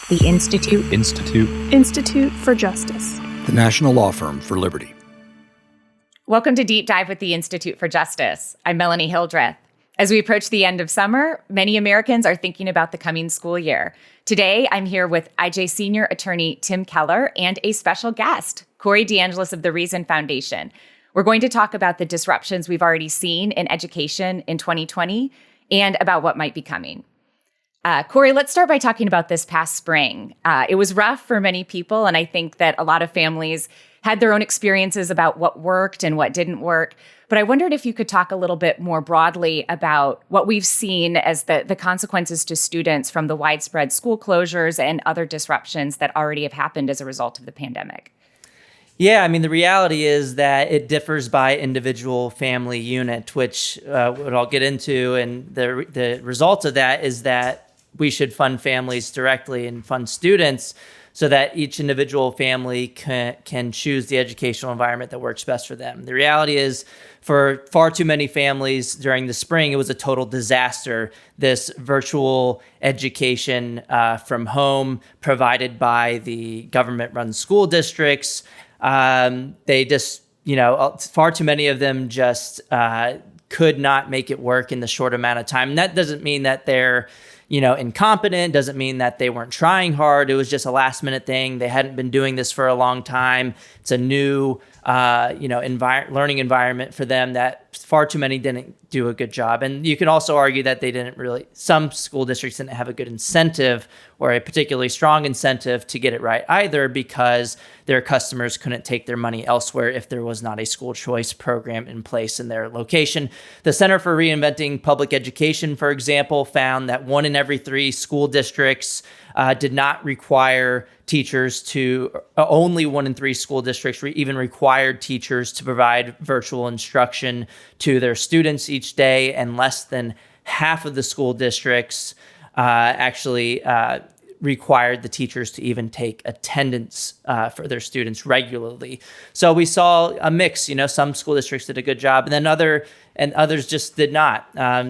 The Institute for Justice. The National Law Firm for Liberty. Welcome to Deep Dive with the Institute for Justice. I'm Melanie Hildreth. As we approach the end of summer, many Americans are thinking about the coming school year. Today, I'm here with IJ senior attorney Tim Keller and a special guest, Corey DeAngelis of the Reason Foundation. We're going to talk about the disruptions we've already seen in education in 2020 and about what might be coming. Corey, let's start by talking about this past spring. It was rough for many people, and I think that a lot of families had their own experiences about what worked and what didn't work. But I wondered if you could talk a little bit more broadly about what we've seen as the consequences to students from the widespread school closures and other disruptions that already have happened as a result of the pandemic. Yeah, I mean, the reality is that it differs by individual family unit, which what I'll get into. And the result of that is that we should fund families directly and fund students so that each individual family can choose the educational environment that works best for them. The reality is, for far too many families during the spring, it was a total disaster. This virtual education from home provided by the government-run school districts, they just, far too many of them just could not make it work in the short amount of time. And that doesn't mean that they're incompetent, doesn't mean that they weren't trying hard. It was just a last minute thing. They hadn't been doing this for a long time. It's a new, learning environment for them that far too many didn't do a good job. And you can also argue that some school districts didn't have a good incentive or a particularly strong incentive to get it right either, because their customers couldn't take their money elsewhere if there was not a school choice program in place in their location. The Center for Reinventing Public Education, for example, found that 1 in every 3 school districts did not require teachers only 1 in 3 school districts even required teachers to provide virtual instruction to their students each day, and less than half of the school districts actually required the teachers to even take attendance for their students regularly. So we saw a mix. Some school districts did a good job, and then others just did not.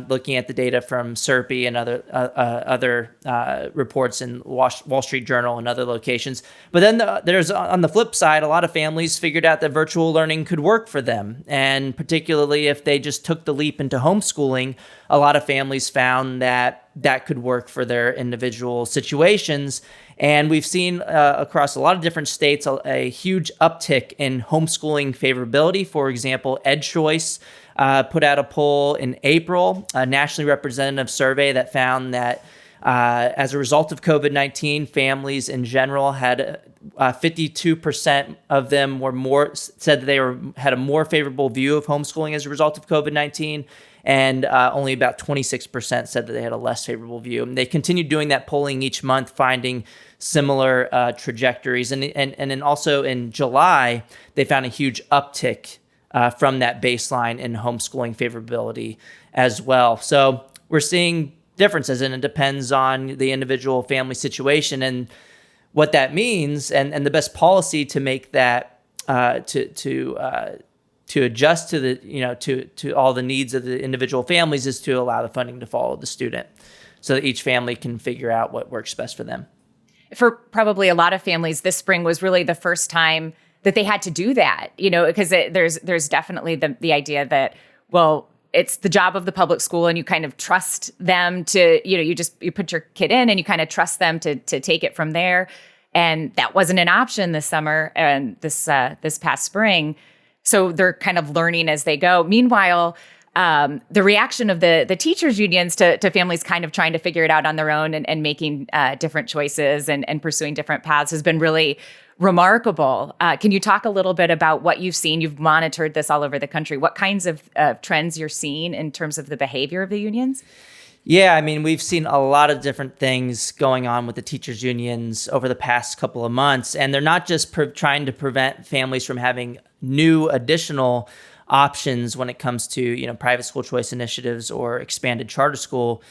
Looking at the data from SERPI and other reports in Wall Street Journal and other locations. But then there's, on the flip side, a lot of families figured out that virtual learning could work for them. And particularly if they just took the leap into homeschooling, a lot of families found that could work for their individual situations. And we've seen across a lot of different states a huge uptick in homeschooling favorability. For example, EdChoice put out a poll in April, a nationally representative survey that found that as a result of COVID-19, families in general had 52% of them said that they had a more favorable view of homeschooling as a result of COVID-19. And only about 26% said that they had a less favorable view. And they continued doing that polling each month, finding similar trajectories. And then also in July, they found a huge uptick from that baseline in homeschooling favorability as well. So we're seeing differences, and it depends on the individual family situation and what that means. And the best policy to make that to adjust to the to all the needs of the individual families is to allow the funding to follow the student, so that each family can figure out what works best for them. For probably a lot of families, this spring was really the first time that they had to do that, because there's definitely the idea that, well, it's the job of the public school and you kind of trust them to, you put your kid in and you kind of trust them to take it from there. And that wasn't an option this summer and this past spring. So they're kind of learning as they go. Meanwhile, the reaction of the teachers' unions to families kind of trying to figure it out on their own and making different choices and pursuing different paths has been really remarkable. Can you talk a little bit about what you've seen? You've monitored this all over the country. What kinds of trends you're seeing in terms of the behavior of the unions? Yeah, I mean, we've seen a lot of different things going on with the teachers' unions over the past couple of months. And they're not just trying to prevent families from having new additional options when it comes to private school choice initiatives or expanded charter school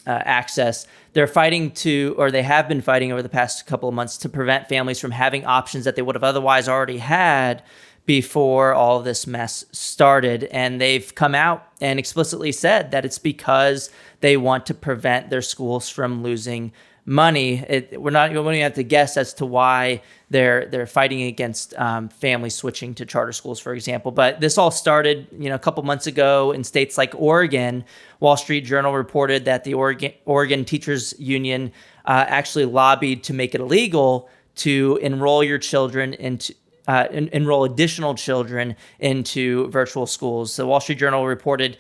access. They're fighting they have been fighting over the past couple of months to prevent families from having options that they would have otherwise already had before all this mess started. And they've come out and explicitly said that it's because they want to prevent their schools from losing money. We don't have to guess as to why they're fighting against families switching to charter schools, for example. But this all started, a couple months ago in states like Oregon. Wall Street Journal reported that the Oregon Teachers Union actually lobbied to make it illegal to enroll your children into enroll additional children into virtual schools. The Wall Street Journal reported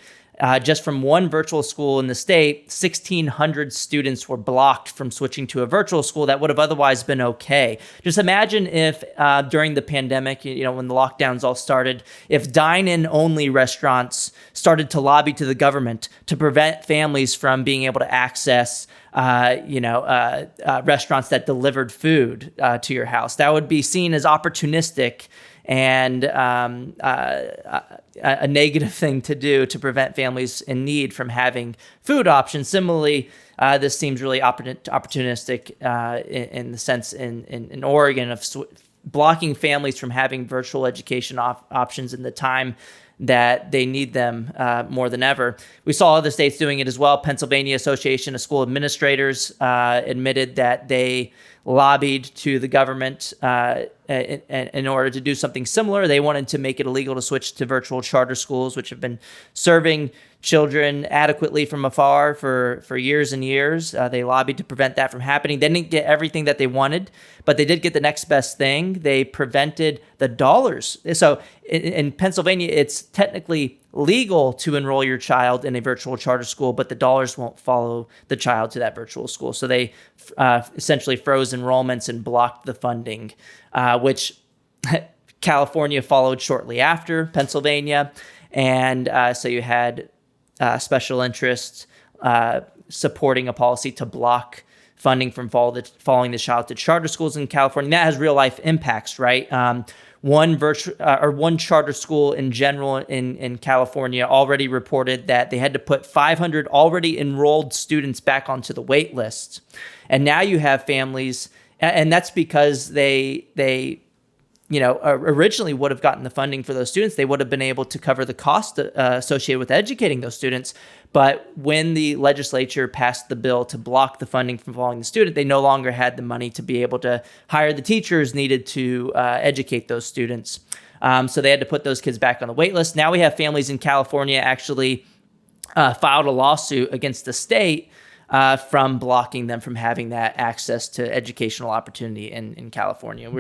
just from one virtual school in the state, 1,600 students were blocked from switching to a virtual school that would have otherwise been okay. Just imagine if during the pandemic, when the lockdowns all started, if dine-in only restaurants started to lobby to the government to prevent families from being able to access restaurants that delivered food to your house. That would be seen as opportunistic and a negative thing to do to prevent families in need from having food options. Similarly, this seems really opportunistic in the sense in Oregon of blocking families from having virtual education options in the time that they need them more than ever. We saw other states doing it as well. Pennsylvania Association of School Administrators admitted that they lobbied to the government in order to do something similar. They wanted to make it illegal to switch to virtual charter schools, which have been serving children adequately from afar for years and years. They lobbied to prevent that from happening. They didn't get everything that they wanted, but they did get the next best thing. They prevented the dollars. So in Pennsylvania, it's technically legal to enroll your child in a virtual charter school, but the dollars won't follow the child to that virtual school. So they essentially froze enrollments and blocked the funding, which California followed shortly after Pennsylvania. And so you had special interests supporting a policy to block funding from following the child to charter schools in California. That has real life impacts, right? One charter school in general in California already reported that they had to put 500 already enrolled students back onto the wait list. And now you have families, and that's because they originally would have gotten the funding for those students. They would have been able to cover the cost associated with educating those students. But when the legislature passed the bill to block the funding from following the student, they no longer had the money to be able to hire the teachers needed to educate those students. So they had to put those kids back on the wait list. Now we have families in California actually filed a lawsuit against the state from blocking them from having that access to educational opportunity in California.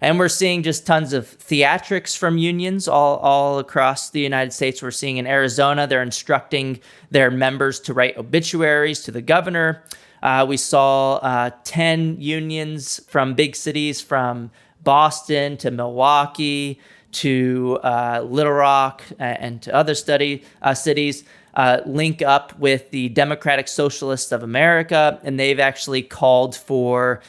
We're seeing just tons of theatrics from unions all across the United States. We're seeing in Arizona, they're instructing their members to write obituaries to the governor. We saw 10 unions from big cities, from Boston to Milwaukee to Little Rock and to other cities, link up with the Democratic Socialists of America, and they've actually called for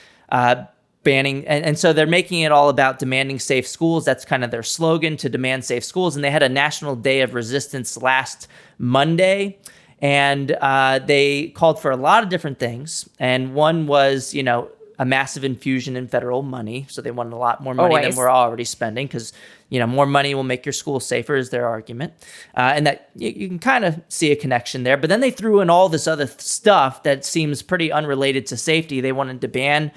banning, and so they're making it all about demanding safe schools. That's kind of their slogan, to demand safe schools. And they had a national day of resistance last Monday, and they called for a lot of different things. And one was, a massive infusion in federal money. So they wanted a lot more money than we're already spending, because more money will make your school safer, is their argument. And that you can kind of see a connection there. But then they threw in all this other stuff that seems pretty unrelated to safety. They wanted to ban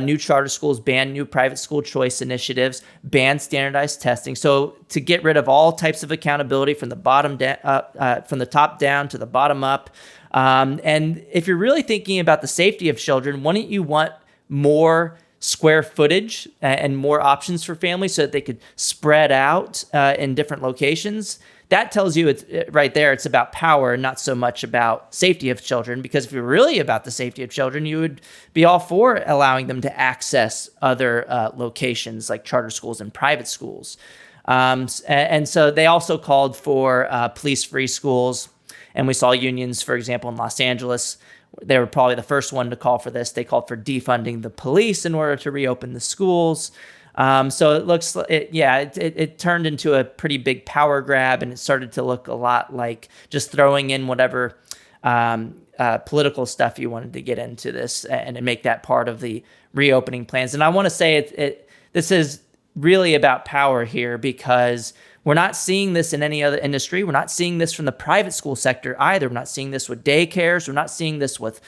new charter schools, ban new private school choice initiatives, ban standardized testing. So to get rid of all types of accountability from the from the top down to the bottom up. And if you're really thinking about the safety of children, wouldn't you want more square footage and more options for families so that they could spread out in different locations? That tells you right there, it's about power, not so much about safety of children. Because if you're really about the safety of children, you would be all for allowing them to access other locations like charter schools and private schools. And so they also called for police-free schools. And we saw unions, for example, in Los Angeles. They were probably the first one to call for this. They called for defunding the police in order to reopen the schools. So it looks, it turned into a pretty big power grab, and it started to look a lot like just throwing in whatever political stuff you wanted to get into this and make that part of the reopening plans. And I want to say this is really about power here, because we're not seeing this in any other industry. We're not seeing this from the private school sector either. We're not seeing this with daycares. We're not seeing this with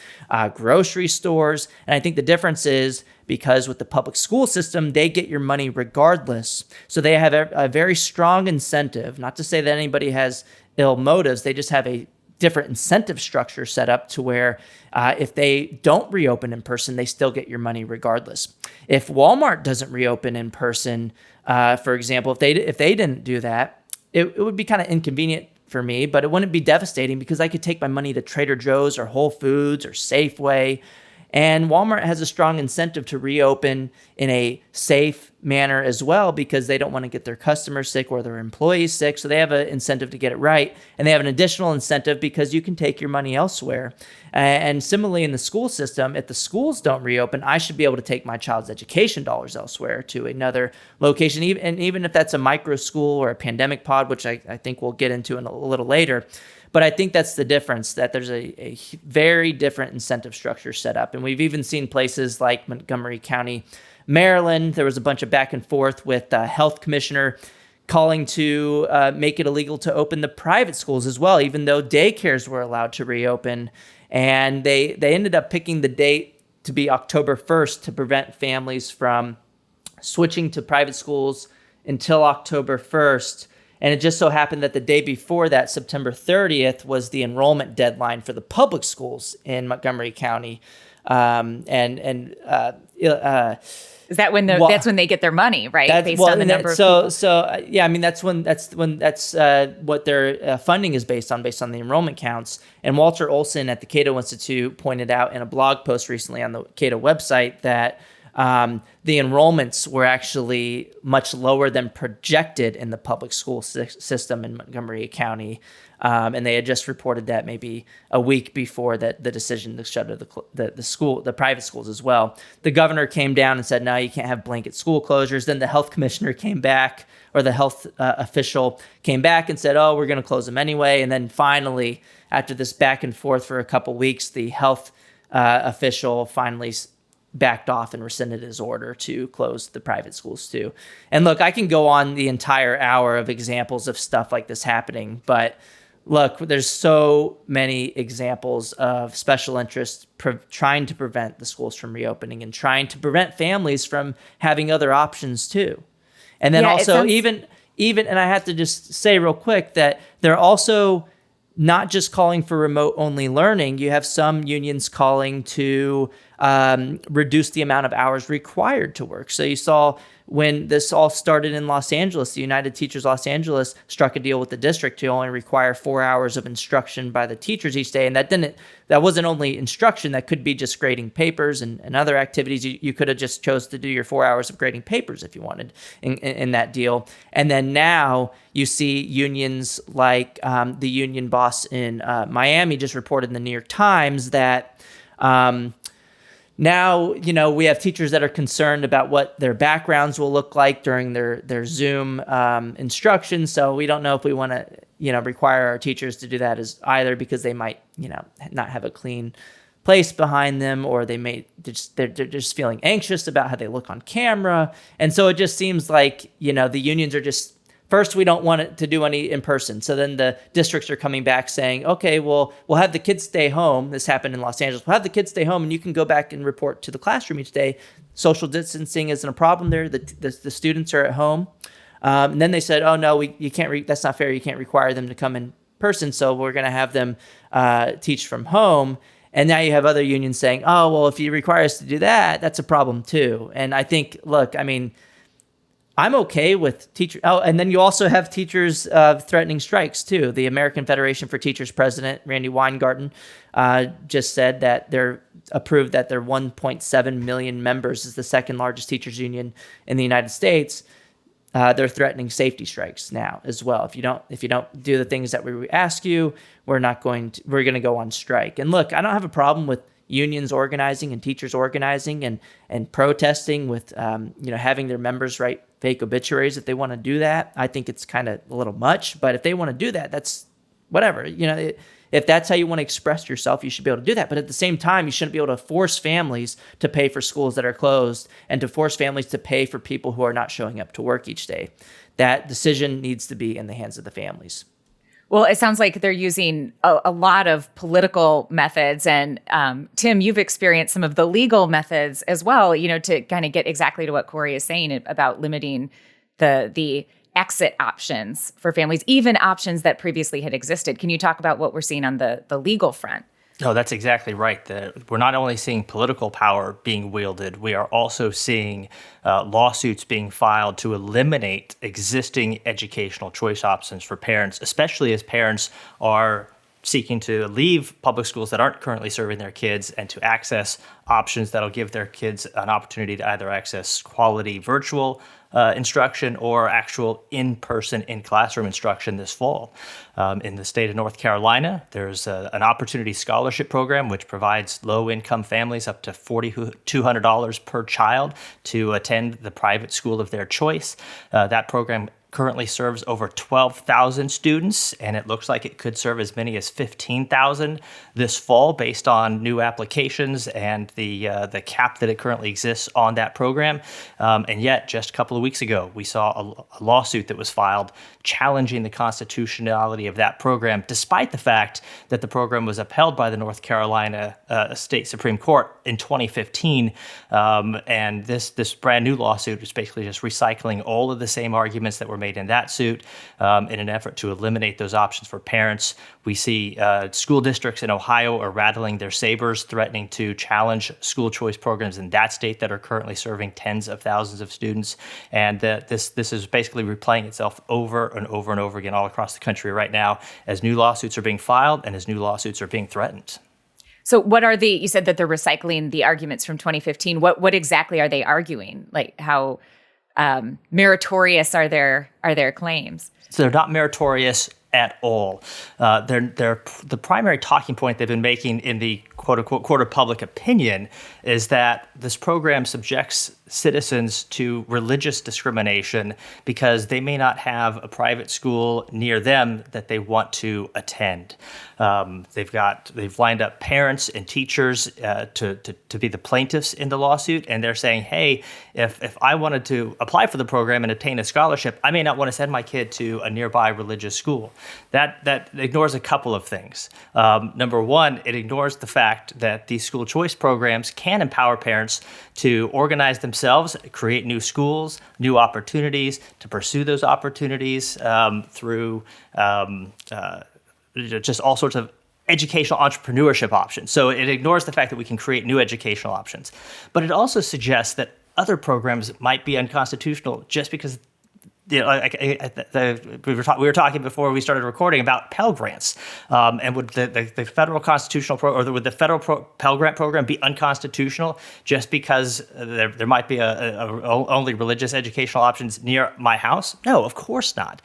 grocery stores. And I think the difference is because with the public school system, they get your money regardless. So they have a very strong incentive, not to say that anybody has ill motives. They just have a different incentive structure set up to where if they don't reopen in person, they still get your money regardless. If Walmart doesn't reopen in person, for example, if they didn't do that, it would be kind of inconvenient for me, but it wouldn't be devastating because I could take my money to Trader Joe's or Whole Foods or Safeway. And Walmart has a strong incentive to reopen in a safe manner as well, because they don't want to get their customers sick or their employees sick. So they have an incentive to get it right. And they have an additional incentive because you can take your money elsewhere. And similarly in the school system, if the schools don't reopen, I should be able to take my child's education dollars elsewhere to another location. And even if that's a micro school or a pandemic pod, which I think we'll get into in a little later. But I think that's the difference, that there's a very different incentive structure set up. And we've even seen places like Montgomery County, Maryland. There was a bunch of back and forth with the health commissioner calling to make it illegal to open the private schools as well, even though daycares were allowed to reopen. And they ended up picking the date to be October 1st to prevent families from switching to private schools until October 1st. And it just so happened that the day before that, September 30th, was the enrollment deadline for the public schools in Montgomery County. Is that when that's when they get their money, right? Based on the number of people. Yeah, I mean that's what their funding is based on the enrollment counts. And Walter Olson at the Cato Institute pointed out in a blog post recently on the Cato website that the enrollments were actually much lower than projected in the public school system in Montgomery County. And they had just reported that maybe a week before that the decision to shutter the private schools as well. The governor came down and said, no, you can't have blanket school closures. Then the health commissioner came back, or the health official came back and said, oh, we're going to close them anyway. And then finally, after this back and forth for a couple weeks, the health official finally backed off and rescinded his order to close the private schools too. And look, I can go on the entire hour of examples of stuff like this happening, but look, there's so many examples of special interests trying to prevent the schools from reopening and trying to prevent families from having other options too. And then even, and I have to just say real quick that they're also not just calling for remote only learning. You have some unions calling to reduce the amount of hours required to work. So you saw when this all started in Los Angeles, the United Teachers Los Angeles struck a deal with the district to only require 4 hours of instruction by the teachers each day. And that wasn't only instruction, that could be just grading papers and other activities. You could have just chose to do your 4 hours of grading papers if you wanted in that deal. And then now you see unions like the union boss in Miami just reported in the New York Times that now, we have teachers that are concerned about what their backgrounds will look like during their Zoom instruction. So we don't know if we want to, require our teachers to do that as either, because they might, not have a clean place behind them, or they're just feeling anxious about how they look on camera. And so it just seems like, the unions are just, first, we don't want it to do any in person. So then the districts are coming back saying, okay, well, we'll have the kids stay home. This happened in Los Angeles. We'll have the kids stay home and you can go back and report to the classroom each day. Social distancing isn't a problem there. The students are at home. And then they said, oh, no, you can't. That's not fair. You can't require them to come in person. So we're going to have them teach from home. And now you have other unions saying, oh, well, if you require us to do that, that's a problem too. And I think, look, I mean, I'm okay with teachers. Oh, and then you also have teachers threatening strikes too. The American Federation for Teachers president, Randy Weingarten, just said that they're approved that their 1.7 million members is the second largest teachers union in the United States. They're threatening safety strikes now as well. If you don't do the things that we ask you, we're going to go on strike. And look, I don't have a problem with unions organizing and teachers organizing and protesting with having their members write fake obituaries if they want to do that. I think it's kind of a little much, but if they want to do that, that's whatever. If that's how you want to express yourself, you should be able to do that. But at the same time, you shouldn't be able to force families to pay for schools that are closed and to force families to pay for people who are not showing up to work each day. That decision needs to be in the hands of the families. Well, it sounds like they're using a lot of political methods. And Tim, you've experienced some of the legal methods as well, to kind of get exactly to what Corey is saying about limiting the exit options for families, even options that previously had existed. Can you talk about what we're seeing on the legal front? No, that's exactly right. We're not only seeing political power being wielded, we are also seeing lawsuits being filed to eliminate existing educational choice options for parents, especially as parents are seeking to leave public schools that aren't currently serving their kids and to access options that'll give their kids an opportunity to either access quality virtual instruction or actual in-person, in-classroom instruction this fall. In the state of North Carolina, there's an opportunity scholarship program which provides low-income families up to $4,200 per child to attend the private school of their choice. That program currently serves over 12,000 students, and it looks like it could serve as many as 15,000 this fall based on new applications and the cap that it currently exists on that program. And yet, just a couple of weeks ago, we saw a lawsuit that was filed challenging the constitutionality of that program, despite the fact that the program was upheld by the North Carolina State Supreme Court in 2015. And this brand new lawsuit is basically just recycling all of the same arguments that were made in that suit in an effort to eliminate those options for parents. We see school districts in Ohio are rattling their sabers, threatening to challenge school choice programs in that state that are currently serving tens of thousands of students. And this is basically replaying itself over and over and over again all across the country right now as new lawsuits are being filed and as new lawsuits are being threatened. So what are you said that they're recycling the arguments from 2015. What exactly are they arguing? Like how meritorious are their claims? So they're not meritorious at all. They're the primary talking point they've been making in the quote-unquote court of public opinion is that this program subjects citizens to religious discrimination because they may not have a private school near them that they want to attend. They've lined up parents and teachers to be the plaintiffs in the lawsuit, and they're saying, hey, if I wanted to apply for the program and obtain a scholarship, I may not want to send my kid to a nearby religious school. That ignores a couple of things. Number one, it ignores the fact that these school choice programs can empower parents to organize themselves, create new schools, new opportunities, to pursue those opportunities through just all sorts of educational entrepreneurship options. So it ignores the fact that we can create new educational options. But it also suggests that other programs might be unconstitutional just because we were talking before we started recording about Pell Grants, and would the federal constitutional would the federal Pell Grant program be unconstitutional just because there might be only religious educational options near my house? No, of course not,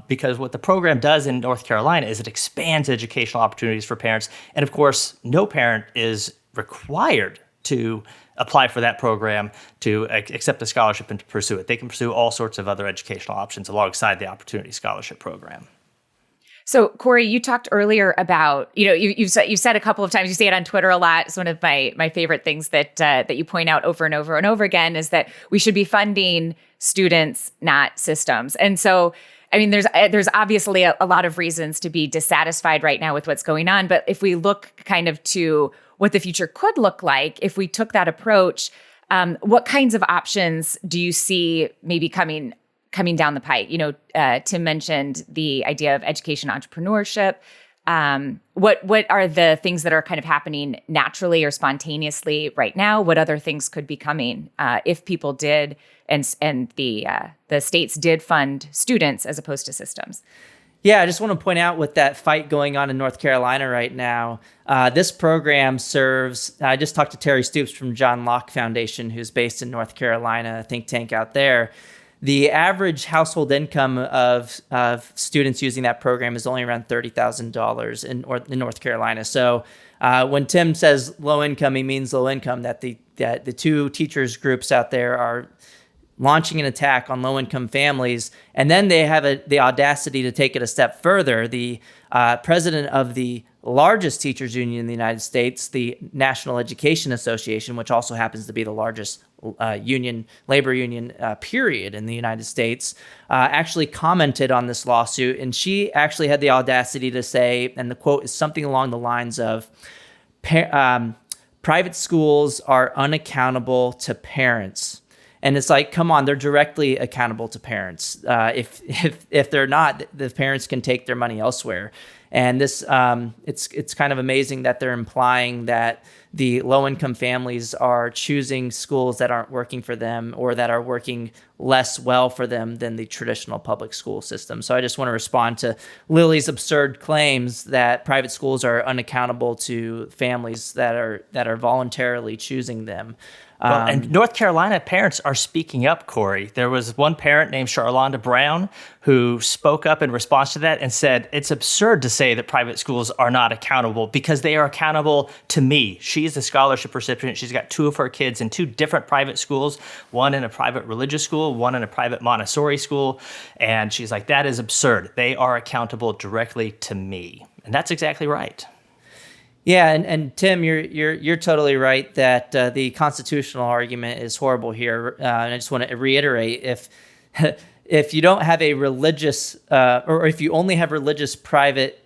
because what the program does in North Carolina is it expands educational opportunities for parents, and of course, no parent is required to apply for that program, to accept a scholarship and to pursue it. They can pursue all sorts of other educational options alongside the Opportunity Scholarship Program. So, Corey, you talked earlier about, you've said a couple of times, you say it on Twitter a lot. It's one of my favorite things that you point out over and over and over again is that we should be funding students, not systems. And so, I mean, there's obviously a lot of reasons to be dissatisfied right now with what's going on. But if we look kind of to what the future could look like, if we took that approach, what kinds of options do you see maybe coming down the pike? Tim mentioned the idea of education entrepreneurship. What are the things that are kind of happening naturally or spontaneously right now? What other things could be coming if people did and the states did fund students as opposed to systems? Yeah, I just want to point out with that fight going on in North Carolina right now, this program serves, I just talked to Terry Stoops from John Locke Foundation, who's based in North Carolina, a think tank out there. The average household income of students using that program is only around $30,000 in North Carolina. So when Tim says low income, he means low income, that the two teachers groups out there are launching an attack on low-income families. And then they have the audacity to take it a step further. The president of the largest teachers union in the United States, the National Education Association, which also happens to be the largest labor union period in the United States, actually commented on this lawsuit. And she actually had the audacity to say, and the quote is something along the lines of, private schools are unaccountable to parents. And it's like, come on, they're directly accountable to parents. If they're not, the parents can take their money elsewhere. And this, it's kind of amazing that they're implying that the low-income families are choosing schools that aren't working for them or that are working less well for them than the traditional public school system. So I just want to respond to Lily's absurd claims that private schools are unaccountable to families that are voluntarily choosing them. Well, and North Carolina parents are speaking up, Corey. There was one parent named Charlonda Brown who spoke up in response to that and said, it's absurd to say that private schools are not accountable because they are accountable to me. She's a scholarship recipient. She's got 2 of her kids in 2 different private schools, one in a private religious school, one in a private Montessori school. And she's like, that is absurd. They are accountable directly to me. And that's exactly right. Yeah, and Tim, you're totally right that the constitutional argument is horrible here. And I just want to reiterate, if you don't have a religious, or if you only have religious private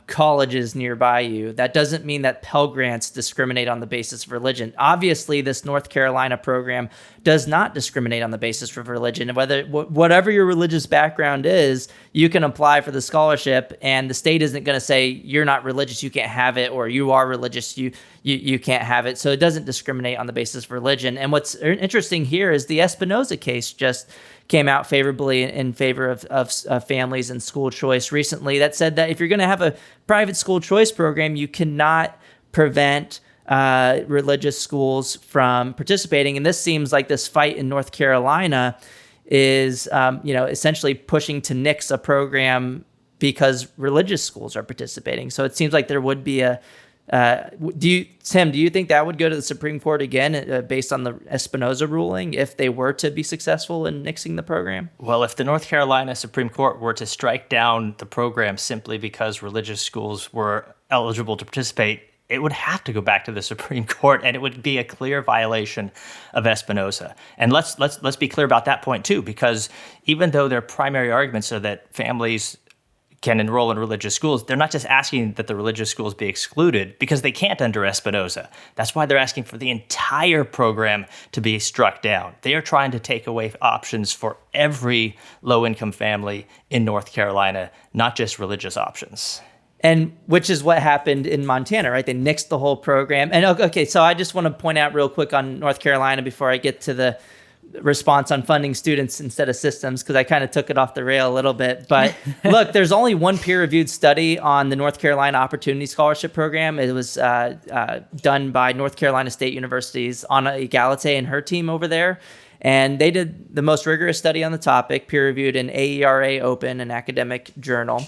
colleges nearby you, that doesn't mean that Pell Grants discriminate on the basis of religion. Obviously, this North Carolina program does not discriminate on the basis of religion. Whatever your religious background is, you can apply for the scholarship, and the state isn't going to say you're not religious, you can't have it, or you are religious, you can't have it. So it doesn't discriminate on the basis of religion. And what's interesting here is the Espinoza case just came out favorably in favor of families and school choice recently, that said that if you're going to have a private school choice program, you cannot prevent religious schools from participating. And this seems like this fight in North Carolina is essentially pushing to nix a program because religious schools are participating. So it seems like there would be Tim, do you think that would go to the Supreme Court again based on the Espinoza ruling if they were to be successful in nixing the program? Well, if the North Carolina Supreme Court were to strike down the program simply because religious schools were eligible to participate, it would have to go back to the Supreme Court, and it would be a clear violation of Espinoza. And let's be clear about that point too, because even though their primary arguments are that families can enroll in religious schools, they're not just asking that the religious schools be excluded because they can't under Espinoza. That's why they're asking for the entire program to be struck down. They are trying to take away options for every low-income family in North Carolina, not just religious options. And which is what happened in Montana, right? They nixed the whole program. And okay, so I just want to point out real quick on North Carolina before I get to the response on funding students instead of systems, because I kind of took it off the rail a little bit. But look, there's only one peer-reviewed study on the North Carolina Opportunity Scholarship Program. It was done by North Carolina State University's Anna Egalite and her team over there. And they did the most rigorous study on the topic, peer-reviewed in AERA Open, an academic journal.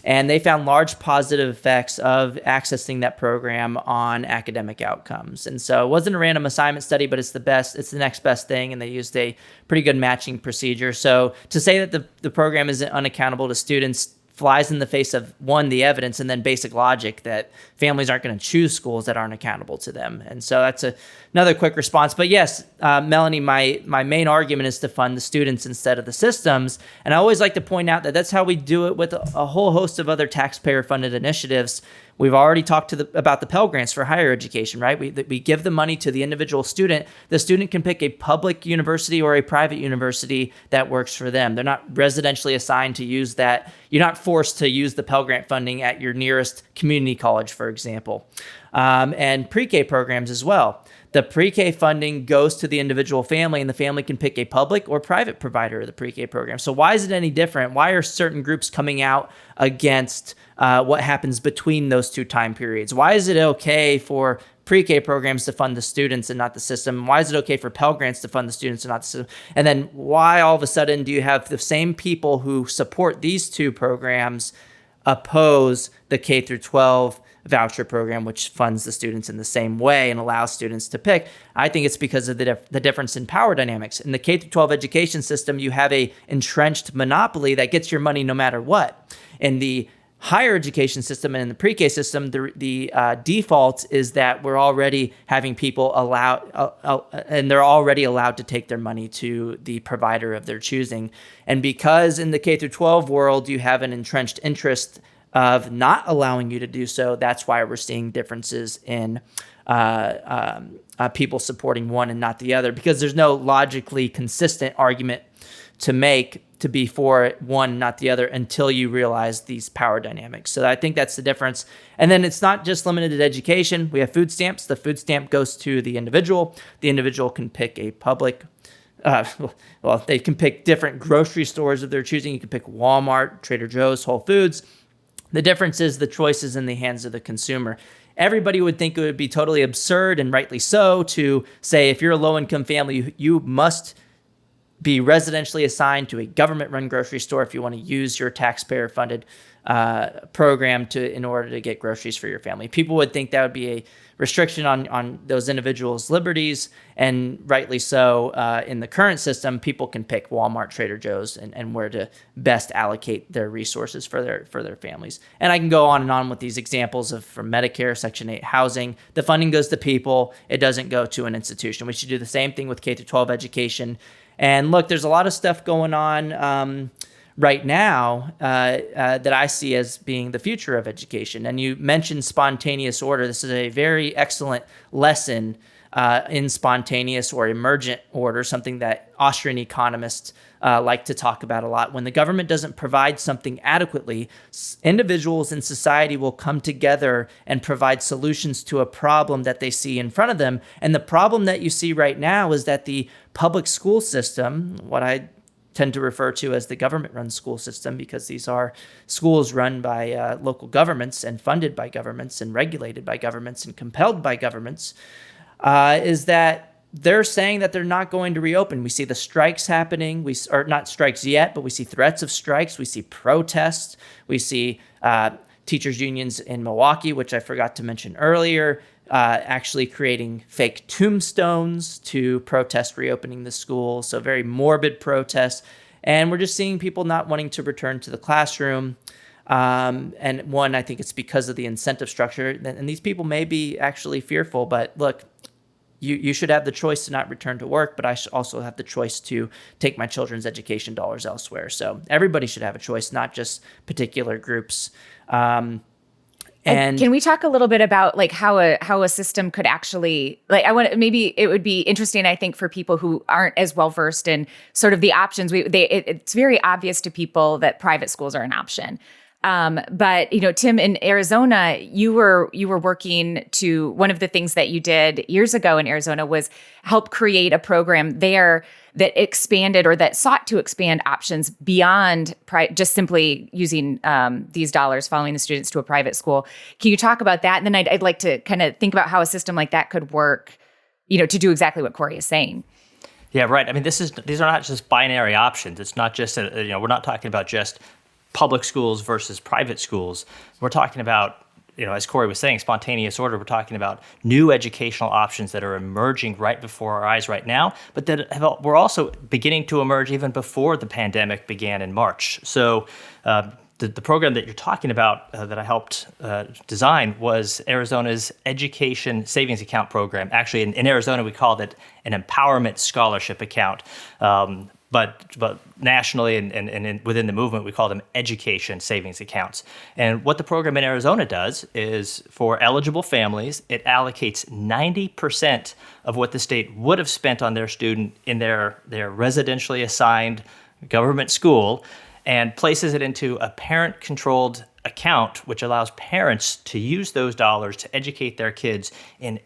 And they found large positive effects of accessing that program on academic outcomes. And so it wasn't a random assignment study, but it's the next best thing. And they used a pretty good matching procedure. So to say that the program isn't unaccountable to students flies in the face of, one, the evidence, and then basic logic that families aren't going to choose schools that aren't accountable to them. And so that's another quick response. But yes, Melanie, my main argument is to fund the students instead of the systems. And I always like to point out that that's how we do it with a whole host of other taxpayer-funded initiatives. We've already talked about the Pell Grants for higher education, right? We give the money to the individual student. The student can pick a public university or a private university that works for them. They're not residentially assigned to use that. You're not forced to use the Pell Grant funding at your nearest community college, for example. And pre-K programs as well. The pre-K funding goes to the individual family, and the family can pick a public or private provider of the pre-K program. So why is it any different? Why are certain groups coming out against what happens between those two time periods? Why is it okay for pre-K programs to fund the students and not the system? Why is it okay for Pell Grants to fund the students and not the system? And then why all of a sudden do you have the same people who support these two programs oppose the K through 12 voucher program, which funds the students in the same way and allows students to pick. I think it's because of the difference in power dynamics. In the K-12 education system, you have a entrenched monopoly that gets your money no matter what. In the higher education system and in the pre-K system, the default is that we're already having people and they're already allowed to take their money to the provider of their choosing. And because in the K through 12 world, you have an entrenched interest of not allowing you to do so, that's why we're seeing differences in people supporting one and not the other, because there's no logically consistent argument to make to be for one, not the other, until you realize these power dynamics. So I think that's the difference. And then it's not just limited to education. We have food stamps. The food stamp goes to the individual. The individual can pick a public, they can pick different grocery stores of their choosing. You can pick Walmart, Trader Joe's, Whole Foods. The difference is the choice is in the hands of the consumer. Everybody would think it would be totally absurd, and rightly so, to say if you're a low-income family, you must be residentially assigned to a government-run grocery store if you want to use your taxpayer-funded program in order to get groceries for your family. People would think that would be a restriction on those individuals' liberties, and rightly so. In the current system, people can pick Walmart, Trader Joe's, and where to best allocate their resources for their families. And I can go on and on with these examples from Medicare, Section 8 housing. The funding goes to people. It doesn't go to an institution. We should do the same thing with K-12 education. And look, there's a lot of stuff going on right now that I see as being the future of education. And you mentioned spontaneous order. This is a very excellent lesson in spontaneous or emergent order, something that Austrian economists like to talk about a lot. When the government doesn't provide something adequately, individuals in society will come together and provide solutions to a problem that they see in front of them. And the problem that you see right now is that the public school system, what I tend to refer to as the government-run school system, because these are schools run by local governments and funded by governments and regulated by governments and compelled by governments, is that they're saying that they're not going to reopen. We see the strikes happening. Or not strikes yet, but we see threats of strikes. We see protests. We see teachers' unions in Milwaukee, which I forgot to mention earlier, actually creating fake tombstones to protest reopening the school. So very morbid protests. And we're just seeing people not wanting to return to the classroom. And one, I think it's because of the incentive structure. And these people may be actually fearful, but look, you should have the choice to not return to work, but I should also have the choice to take my children's education dollars elsewhere. So everybody should have a choice, not just particular groups. And can we talk a little bit about like how a system could actually, like, maybe it would be interesting, I think, for people who aren't as well versed in sort of the options. It's very obvious to people that private schools are an option. But Tim, in Arizona, you were working to, one of the things that you did years ago in Arizona was help create a program there that expanded or that sought to expand options beyond just simply using these dollars, following the students to a private school. Can you talk about that? And then I'd like to kind of think about how a system like that could work, to do exactly what Corey is saying. Yeah, right. I mean, these are not just binary options. It's not just, we're not talking about just public schools versus private schools. We're talking about, as Corey was saying, spontaneous order. We're talking about new educational options that are emerging right before our eyes right now, but that were also beginning to emerge even before the pandemic began in March. So the program that you're talking about that I helped design was Arizona's Education Savings Account program. Actually, in Arizona, we called it an Empowerment Scholarship Account. But nationally and within the movement, we call them education savings accounts. And what the program in Arizona does is, for eligible families, it allocates 90% of what the state would have spent on their student in their residentially assigned government school, and places it into a parent-controlled account, which allows parents to use those dollars to educate their kids in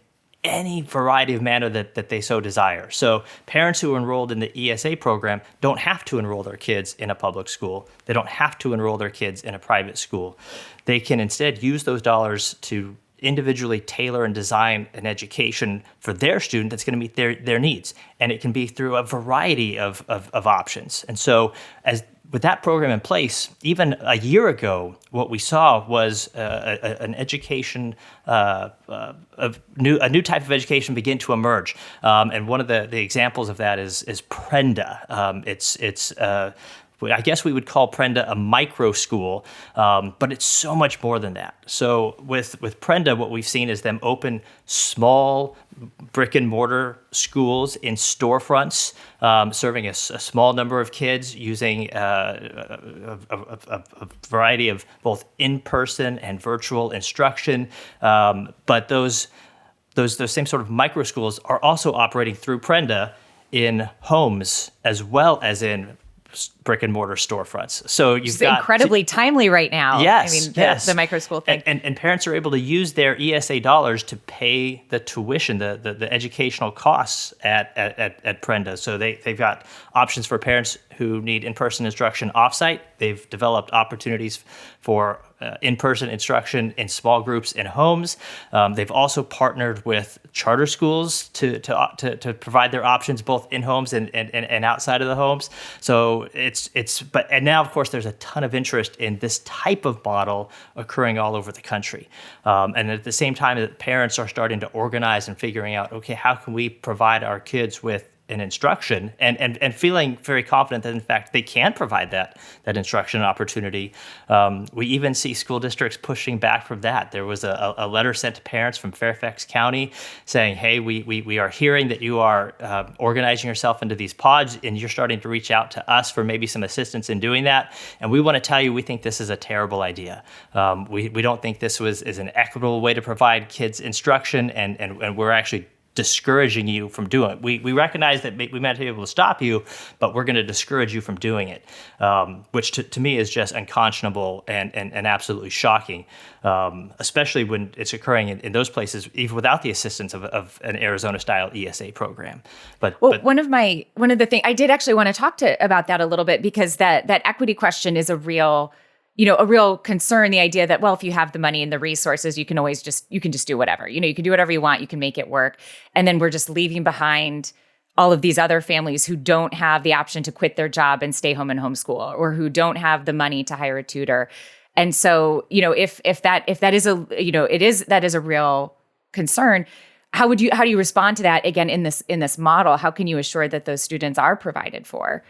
any variety of manner that they so desire. So parents who are enrolled in the ESA program don't have to enroll their kids in a public school. They don't have to enroll their kids in a private school. They can instead use those dollars to individually tailor and design an education for their student that's going to meet their needs. And it can be through a variety of options. And so as with that program in place, even a year ago, what we saw was an education, a new type of education begin to emerge. And one of the examples of that is Prenda. I guess we would call Prenda a micro school, but it's so much more than that. So with Prenda, what we've seen is them open small brick and mortar schools in storefronts, serving a small number of kids using a variety of both in-person and virtual instruction. But those same sort of micro schools are also operating through Prenda in homes as well as in brick and mortar storefronts. So you've got incredibly timely right now. Yes, I mean, yes. The micro school thing. And parents are able to use their ESA dollars to pay the tuition, the educational costs at Prenda. So they've got options for parents who need in-person instruction offsite. They've developed opportunities for in-person instruction in small groups in homes. They've also partnered with charter schools to provide their options both in homes and outside of the homes. So and now of course there's a ton of interest in this type of model occurring all over the country. And at the same time that parents are starting to organize and figuring out, okay, how can we provide our kids with an instruction and feeling very confident that in fact they can provide that instruction opportunity. We even see school districts pushing back from that. There was a letter sent to parents from Fairfax County saying, hey, we are hearing that you are organizing yourself into these pods and you're starting to reach out to us for maybe some assistance in doing that. And we want to tell you, we think this is a terrible idea. We don't think this is an equitable way to provide kids instruction and we're actually discouraging you from doing it. We recognize that we might be able to stop you, but we're going to discourage you from doing it, which to me is just unconscionable and absolutely shocking, especially when it's occurring in those places, even without the assistance of an Arizona-style ESA program. But one of the things I did actually want to talk about that a little bit, because that equity question is a real concern. The idea that, well, if you have the money and the resources, you can just do whatever. You can do whatever you want. You can make it work. And then we're just leaving behind all of these other families who don't have the option to quit their job and stay home and homeschool, or who don't have the money to hire a tutor. And so, if that is a real concern, how do you respond to that again in this model? How can you assure that those students are provided for?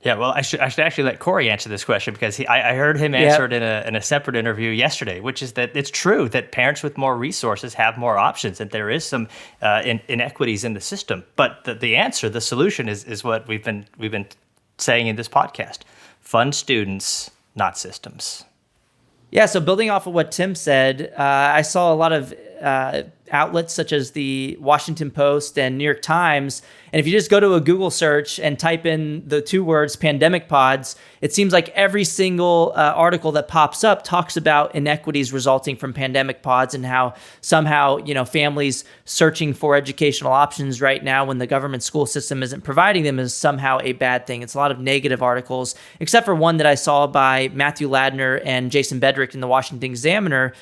Yeah, well, I should actually let Corey answer this question, because I heard him answer it in a separate interview yesterday, which is that it's true that parents with more resources have more options, and there is some inequities in the system. But the solution is what we've been saying in this podcast: fund students, not systems. Yeah, so building off of what Tim said, I saw a lot of outlets such as the Washington Post and New York Times. And if you just go to a Google search and type in the two words pandemic pods, it seems like every single article that pops up talks about inequities resulting from pandemic pods and how somehow, families searching for educational options right now when the government school system isn't providing them is somehow a bad thing. It's a lot of negative articles, except for one that I saw by Matthew Ladner and Jason Bedrick in the Washington Examiner.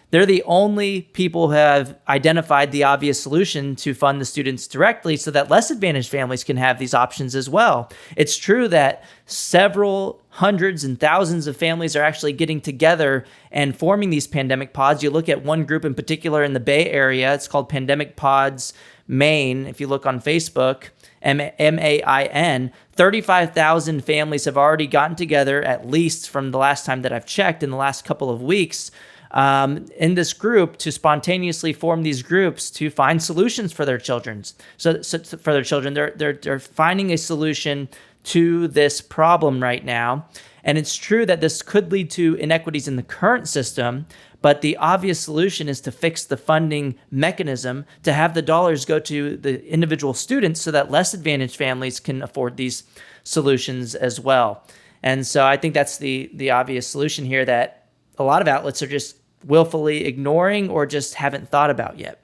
They're the only people who have identified the obvious solution to fund the students directly so that less advantaged families can have these options as well. It's true that several hundreds and thousands of families are actually getting together and forming these pandemic pods. You look at one group in particular in the Bay Area, it's called Pandemic Pods Maine. If you look on Facebook, MAIN, 35,000 families have already gotten together, at least from the last time that I've checked, in the last couple of weeks, in this group to spontaneously form these groups to find solutions for their children. So for their children, they're finding a solution to this problem right now. And it's true that this could lead to inequities in the current system, but the obvious solution is to fix the funding mechanism, to have the dollars go to the individual students so that less advantaged families can afford these solutions as well. And so I think that's the obvious solution here that a lot of outlets are just willfully ignoring or just haven't thought about yet.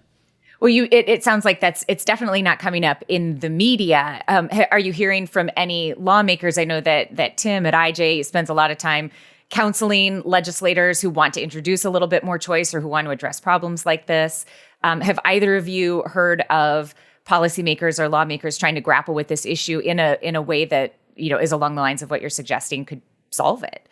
Well, it sounds like it's definitely not coming up in the media. Are you hearing from any lawmakers? I know that Tim at IJ spends a lot of time counseling legislators who want to introduce a little bit more choice or who want to address problems like this. Have either of you heard of policymakers or lawmakers trying to grapple with this issue in a way that is along the lines of what you're suggesting could solve it?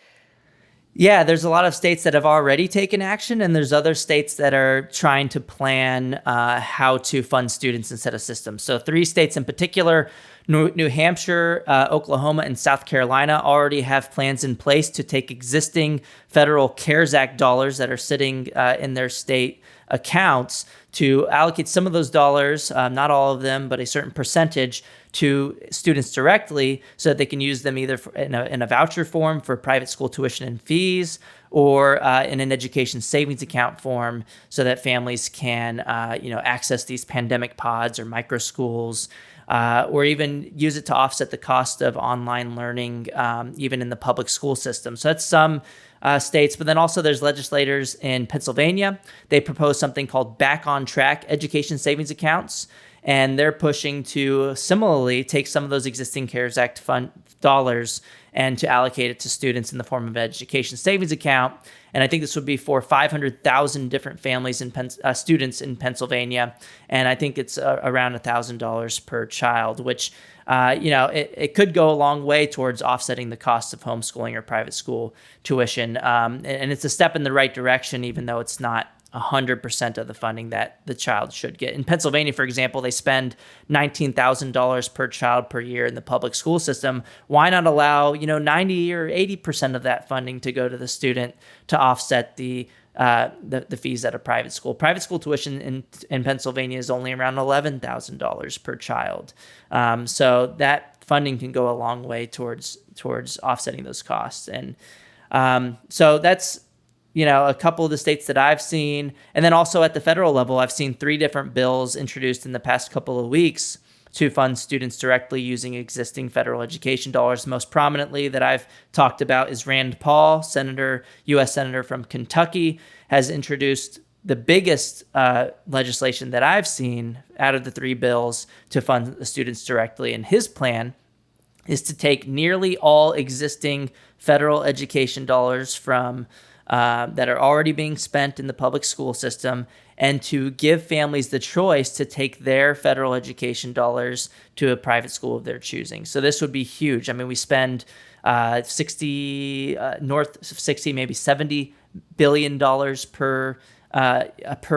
Yeah, there's a lot of states that have already taken action, and there's other states that are trying to plan how to fund students instead of systems. So 3 states in particular, New Hampshire, Oklahoma, and South Carolina already have plans in place to take existing federal CARES Act dollars that are sitting in their state accounts to allocate some of those dollars, not all of them, but a certain percentage, to students directly so that they can use them either in a voucher form for private school tuition and fees, or in an education savings account form so that families can access these pandemic pods or micro schools, or even use it to offset the cost of online learning, even in the public school system. So that's some states, but then also there's legislators in Pennsylvania. They propose something called back on track education savings accounts, and they're pushing to similarly take some of those existing CARES Act fund dollars and to allocate it to students in the form of an education savings account. And I think this would be for 500,000 different families and students in Pennsylvania. And I think it's around $1,000 per child, which, it could go a long way towards offsetting the cost of homeschooling or private school tuition. And it's a step in the right direction, even though it's not 100% of the funding that the child should get. In Pennsylvania, for example, they spend $19,000 per child per year in the public school system. Why not allow 90 or 80% of that funding to go to the student to offset the fees at a private school? Private school tuition in Pennsylvania is only around $11,000 per child. So that funding can go a long way towards offsetting those costs. And so that's a couple of the states that I've seen. And then also at the federal level, I've seen 3 different bills introduced in the past couple of weeks to fund students directly using existing federal education dollars. Most prominently that I've talked about is Rand Paul, U.S. Senator from Kentucky, has introduced the biggest legislation that I've seen out of the 3 bills to fund the students directly. And his plan is to take nearly all existing federal education dollars from that are already being spent in the public school system, and to give families the choice to take their federal education dollars to a private school of their choosing. So this would be huge. I mean, we spend north of 60, maybe $70 billion per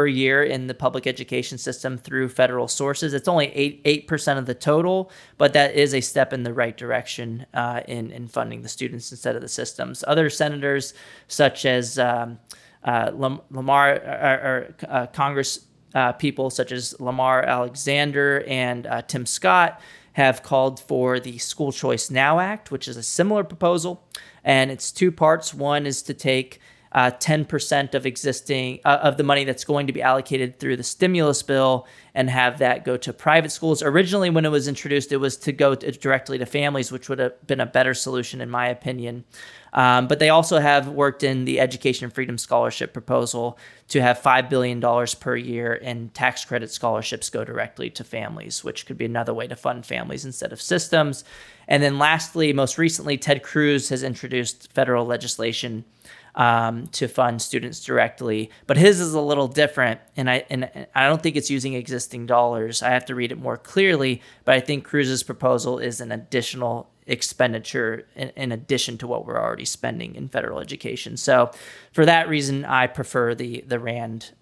year in the public education system through federal sources. It's only 8% of the total, but that is a step in the right direction in funding the students instead of the systems. Other senators, such as Congress people such as Lamar Alexander and Tim Scott, have called for the School Choice Now Act, which is a similar proposal, and it's 2 parts. One is to take 10% of existing of the money that's going to be allocated through the stimulus bill and have that go to private schools. Originally, when it was introduced, it was to go directly to families, which would have been a better solution, in my opinion. But they also have worked in the Education Freedom Scholarship proposal to have $5 billion per year in tax credit scholarships go directly to families, which could be another way to fund families instead of systems. And then lastly, most recently, Ted Cruz has introduced federal legislation to fund students directly, but his is a little different, and I don't think it's using existing dollars. I have to read it more clearly, but I think Cruz's proposal is an additional expenditure in addition to what we're already spending in federal education. So, for that reason, I prefer the Rand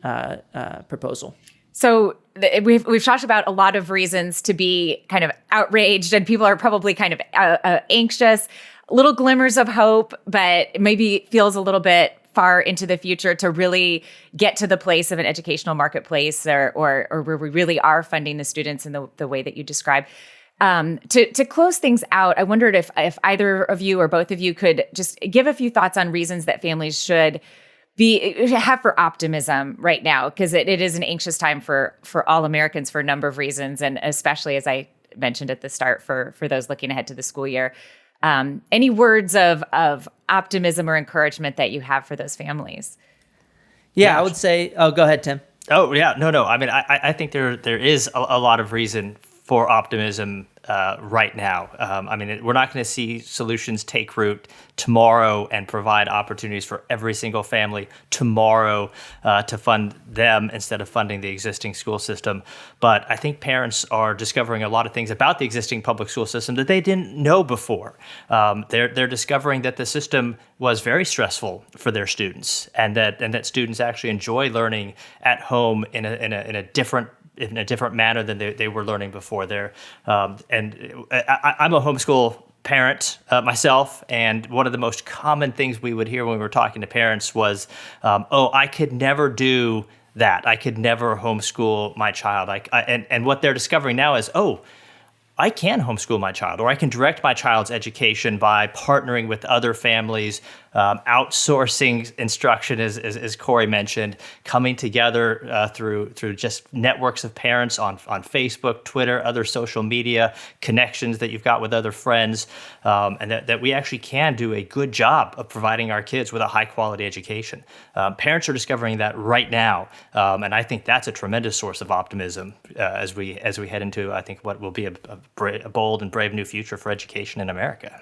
proposal. So we've talked about a lot of reasons to be kind of outraged, and people are probably kind of anxious. Little glimmers of hope, but maybe feels a little bit far into the future to really get to the place of an educational marketplace or where we really are funding the students in the way that you described. To close things out, I wondered if either of you or both of you could just give a few thoughts on reasons that families should have for optimism right now, because it is an anxious time for all Americans for a number of reasons, and especially, as I mentioned at the start, for those looking ahead to the school year. Any words of optimism or encouragement that you have for those families? Yeah, I would say, go ahead, Tim. Oh, yeah. No. I mean, I think there is a lot of reason for optimism right now. We're not going to see solutions take root tomorrow and provide opportunities for every single family tomorrow to fund them instead of funding the existing school system. But I think parents are discovering a lot of things about the existing public school system that they didn't know before. They're discovering that the system was very stressful for their students, and that students actually enjoy learning at home in a different manner than they were learning before. I'm a homeschool parent myself, and one of the most common things we would hear when we were talking to parents was, I could never do that. I could never homeschool my child. And what they're discovering now is, I can homeschool my child, or I can direct my child's education by partnering with other families, outsourcing instruction, as Corey mentioned, coming together through just networks of parents on Facebook, Twitter, other social media, connections that you've got with other friends, and that we actually can do a good job of providing our kids with a high-quality education. Parents are discovering that right now, and I think that's a tremendous source of optimism as we head into, I think, what will be a bold and brave new future for education in America.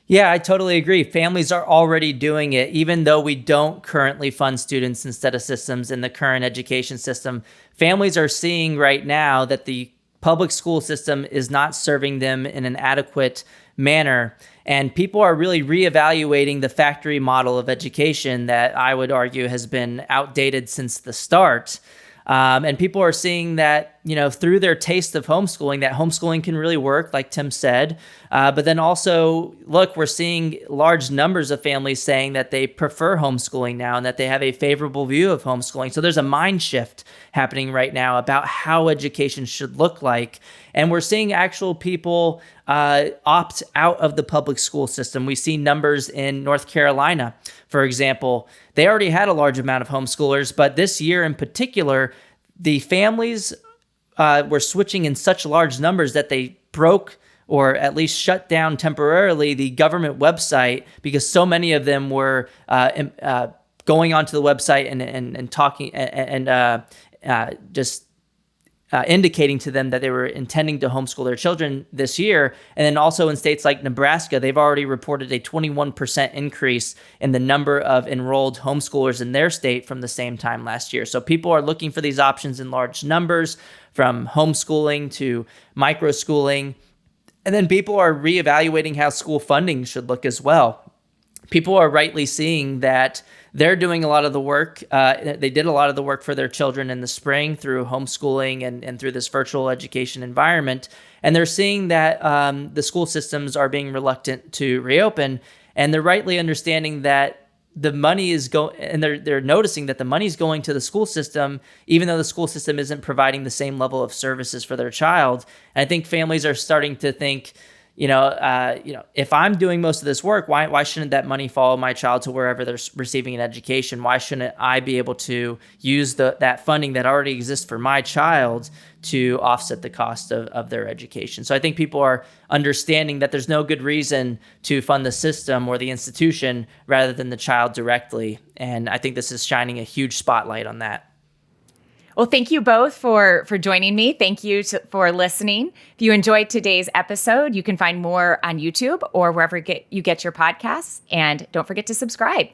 Yeah, I totally agree. Families are already doing it, even though we don't currently fund students instead of systems in the current education system. Families are seeing right now that the public school system is not serving them in an adequate manner. And people are really reevaluating the factory model of education that I would argue has been outdated since the start. And people are seeing that, through their taste of homeschooling, that homeschooling can really work, like Tim said. But then also, look, we're seeing large numbers of families saying that they prefer homeschooling now and that they have a favorable view of homeschooling. So there's a mind shift happening right now about how education should look like. And we're seeing actual people opt out of the public school system. We see numbers in North Carolina, for example. They already had a large amount of homeschoolers, but this year in particular, the families were switching in such large numbers that they broke or at least shut down temporarily the government website because so many of them were going onto the website and talking and just indicating to them that they were intending to homeschool their children this year. And then also in states like Nebraska, they've already reported a 21% increase in the number of enrolled homeschoolers in their state from the same time last year. So people are looking for these options in large numbers, from homeschooling to microschooling. And then people are reevaluating how school funding should look as well. People are rightly seeing that they're doing a lot of the work. They did a lot of the work for their children in the spring through homeschooling and through this virtual education environment. And they're seeing that the school systems are being reluctant to reopen. And they're rightly understanding that the money is going, and they're noticing that the money is going to the school system, even though the school system isn't providing the same level of services for their child. And I think families are starting to think, if I'm doing most of this work, why shouldn't that money follow my child to wherever they're receiving an education? Why shouldn't I be able to use that funding that already exists for my child to offset the cost of their education? So I think people are understanding that there's no good reason to fund the system or the institution rather than the child directly. And I think this is shining a huge spotlight on that. Well, thank you both for joining me. Thank you for listening. If you enjoyed today's episode, you can find more on YouTube or wherever you get your podcasts. And don't forget to subscribe.